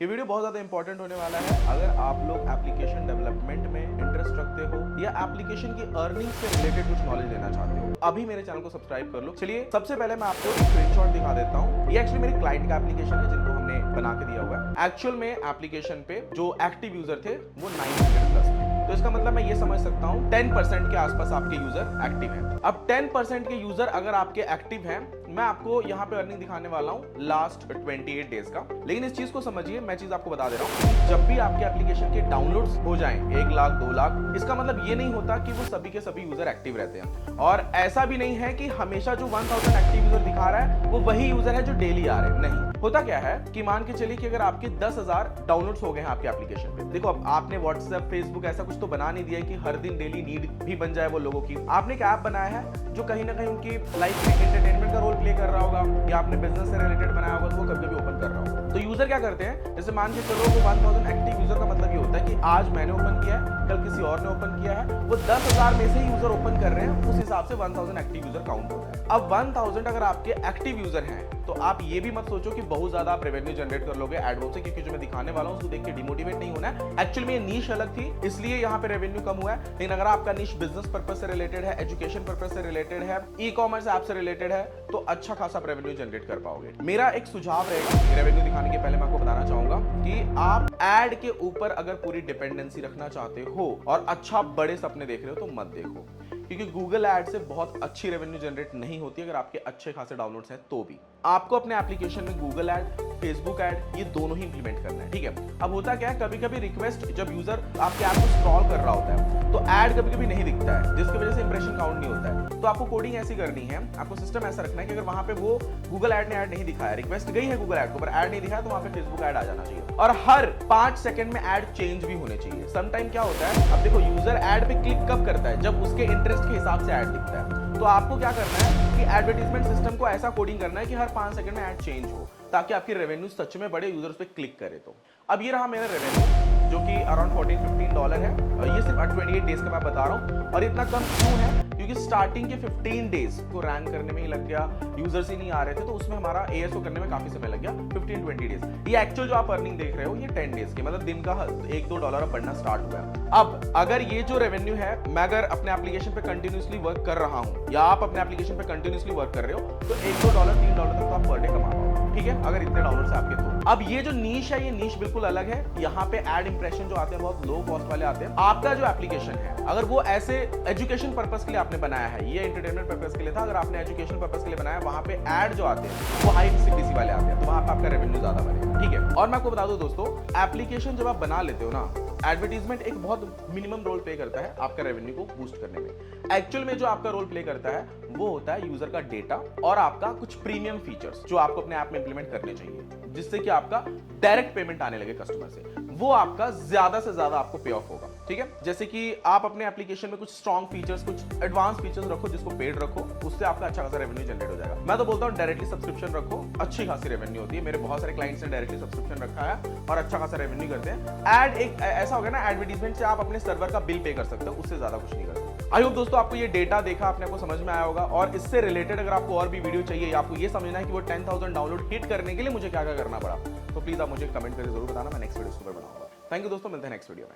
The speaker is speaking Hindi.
ये वीडियो बहुत ज़्यादा इंपॉर्टेंट होने वाला है अगर आप लोग एप्लीकेशन डेवलपमेंट में इंटरेस्ट रखते हो या एप्लीकेशन की अर्निंग से रिलेटेड कुछ नॉलेज लेना चाहते हो। अभी मेरे चैनल को सब्सक्राइब कर लो। चलिए सबसे पहले मैं आपको एक स्क्रीनशॉट दिखा देता हूँ। ये एक्चुअली मेरे क्लाइंट का एप्लीकेशन है जिनको हमने बना के दिया हुआ है। एक्चुअल में एप्लीकेशन पे जो एक्टिव यूजर थे वो 900 प्लस थे। तो इसका मतलब मैं ये समझ सकता हूँ 10% के आसपास आपके यूजर एक्टिव हैं। अब 10% के यूजर अगर आपके एक्टिव हैं, मैं आपको यहाँ पे अर्निंग दिखाने वाला हूँ लास्ट 28 डेज का। लेकिन इस चीज को समझिए, मैं चीज आपको बता दे रहा हूँ, जब भी आपके एप्लीकेशन के डाउनलोड्स हो जाएं 1 लाख 2 लाख, इसका मतलब ये नहीं होता कि वो सभी के सभी यूजर एक्टिव रहते हैं। और ऐसा भी नहीं है कि हमेशा जो 1000 एक्टिव यूजर दिखा रहा है वो वही यूजर है जो डेली आ रहे हैं। नहीं, होता क्या है कि मान के चलिए कि अगर आपके 10,000 डाउनलोड्स हो गए हैं आपके एप्लीकेशन पे, देखो अब आपने व्हाट्सएप फेसबुक ऐसा कुछ तो बना नहीं दिया है कि हर दिन डेली नीड भी बन जाए वो लोगों की। आपने एक ऐप बनाया है जो कहीं ना कहीं उनकी लाइफ में एंटरटेनमेंट का रोल प्ले कर रहा होगा, या आपने बिजनेस से रिलेटेड बनाया होगा तो वो कभी कभी ओपन कर रहा होगा। तो यूजर क्या करते हैं, जैसे मान के चलो वो 1000 एक्टिव यूजर का मतलब ये होता है कि आज मैंने ओपन किया है, कल किसी और ने ओपन किया है, वो 10,000 में से यूजर ओपन कर रहे हैं, उस हिसाब से 1000 एक्टिव यूजर काउंट होता है। अब 1000 अगर आपके एक्टिव यूजर हैं तो आप ये भी मत सोचो कि बहुत ज्यादा आप रेवेन्यू जनरेट कर लोगे एडवर्ड से, क्योंकि जो मैं दिखाने वाला हूं उसको देख के डिमोटिवेट नहीं होना है। एक्चुअली में ये नीश अलग थी इसलिए यहाँ पे रेवेन्यू कम हुआ है। लेकिन अगर आपका नीश बिजनेस पर्पस से रिलेटेड है, एजुकेशन पर्पस से रिलेटेड है, ई कॉमर्स ऐप से रिलेटेड है, तो अच्छा खासा रेवेन्यू जनरेट कर पाओगे। मेरा एक सुझाव रहेगा रेवेन्यू दिखाने के पहले मैं आपको बताना चाहूंगा कि आप एड के ऊपर अगर पूरी डिपेंडेंसी रखना चाहते हो और अच्छा बड़े सपने देख रहे हो तो मत देखो, क्योंकि गूगल एड से बहुत अच्छी रेवेन्यू जनरेट नहीं होती अगर आपके अच्छे खासे डाउनलोड्स हैं तो भी। आपको अपने एप्लीकेशन में गूगल एड, फेसबुक एड ये दोनों ही इंप्लीमेंट करना है, ठीक है। अब होता क्या है, कभी कभी रिक्वेस्ट जब यूजर आपके ऐप को स्क्रॉल कर रहा होता है तो ऐड कभी कभी नहीं दिखता है, जिसकी वजह से इंप्रेशन काउंट नहीं होता है। तो आपको कोडिंग ऐसी करनी है, आपको सिस्टम ऐसा रखना है कि अगर वहां पे वो गूगल एड ने ऐड नहीं दिखाया, रिक्वेस्ट गई है गूगल एड को पर ऐड नहीं दिखाया, तो वहां पे फेसबुक ऐड आ जाना चाहिए। और हर 5 सेकंड में ऐड चेंज भी होने चाहिए। समटाइम क्या होता है, अब देखो यूजर ऐड पे क्लिक कब करता है, जब उसके इंटरेस्ट के हिसाब से ऐड दिखता है। तो आपको क्या करना है कि एडवर्टाइजमेंट सिस्टम को ऐसा कोडिंग करना है कि हर 5 सेकंड में ऐड चेंज हो, ताकि आपकी रेवेन्यू सच में बड़े यूजर उस पर क्लिक करे। तो अब ये रहा मेरा रेवेन्यू जो कि अराउंड $14-15 है, और ये सिर्फ 28 डेज का मैं बता रहा हूँ। और इतना कम क्यों है, क्योंकि स्टार्टिंग के 15 डेज को रैंक करने में ही लग गया, यूजर्स ही नहीं आ रहे थे, तो उसमें हमारा एएसओ करने में काफी समय लग गया। 15-20 डेज। ये एक्चुअल जो आप अर्निंग देख रहे हो ये 10 डेज की, मतलब दिन का $1-2 अब बढ़ना स्टार्ट हुआ है। अब अगर ये जो रेवेन्यू है मैं अगर अपने एप्लीकेशन पे कंटिन्यूसली वर्क कर रहा हूँ या आप अपने एप्लीकेशन पे कंटिन्यूसली वर्क कर रहे हो तो $1-2 $3 तक तो आप पर डे कमा पाओगे, ठीक है, अगर इतने डाउनलोड्स आपके तो। अब ये जो नीश है ये नीश बिल्कुल अलग है। यहाँ पे एड इंप्रेशन जो आते हैं बहुत लो कॉस्ट वाले आते हैं। आपका जो एप्लीकेशन है अगर वो ऐसे एजुकेशन पर्पस के लिए आपने बनाया है, ये एंटरटेनमेंट पर्पस के लिए था, अगर आपने एजुकेशन पर्पस के लिए बनाया, वहां पे एड जो आते हैं वो हाई सीपीसी वाले आते हैं, तो वहां पे आपका रेवेन्यू ज्यादा बनेगा, ठीक है। और मैं आपको बता दूं दोस्तों, एप्लीकेशन जब आप बना लेते हो ना, एडवर्टीजमेंट एक बहुत मिनिमम रोल प्ले करता है आपका रेवेन्यू को बूस्ट करने में। एक्चुअल में जो आपका रोल प्ले करता है वो होता है यूजर का डेटा और आपका कुछ प्रीमियम फीचर्स जो आपको अपने ऐप में इंप्लीमेंट करने चाहिए, जिससे कि आपका डायरेक्ट पेमेंट आने लगे कस्टमर से। वो आपका ज्यादा से ज्यादा आपको पे ऑफ होगा, ठीक है। जैसे कि आप अपने एप्लीकेशन में कुछ स्ट्रॉन्ग फीचर्स, कुछ एडवांस फीचर्स रखो जिसको पेड रखो, उससे आपका अच्छा खासा रेवेन्यू जनरेट हो जाएगा। मैं तो बोलता हूँ डायरेक्टली सब्सक्रिप्शन रखो, अच्छी खासी रेवेन्यू होती है। मेरे बहुत सारे क्लाइंट्स ने डायरेक्टली सब्सक्रिप्शन रखा है और अच्छा खासा रेवेन्यू करते हैं। एड एक ऐसा हो गया ना, एडवर्टीजमेंट से आप अपने सर्वर का बिल पे कर सकते हो, उससे ज्यादा कुछ नहीं कर सकते। आई होप दोस्तों आपको ये डेटा देखा आपने आपको समझ में आया होगा। और इससे रिलेटेड अगर आपको और भी वीडियो चाहिए या आपको ये समझना है कि वो 10,000 डाउनलोड हिट करने के लिए मुझे क्या क्या करना पड़ा, तो प्लीज आप मुझे कमेंट करके जरूर बताना, मैं नेक्स्ट वीडियो बनाऊंगा। थैंक यू दोस्तों, मिलते हैं नेक्स्ट वीडियो में।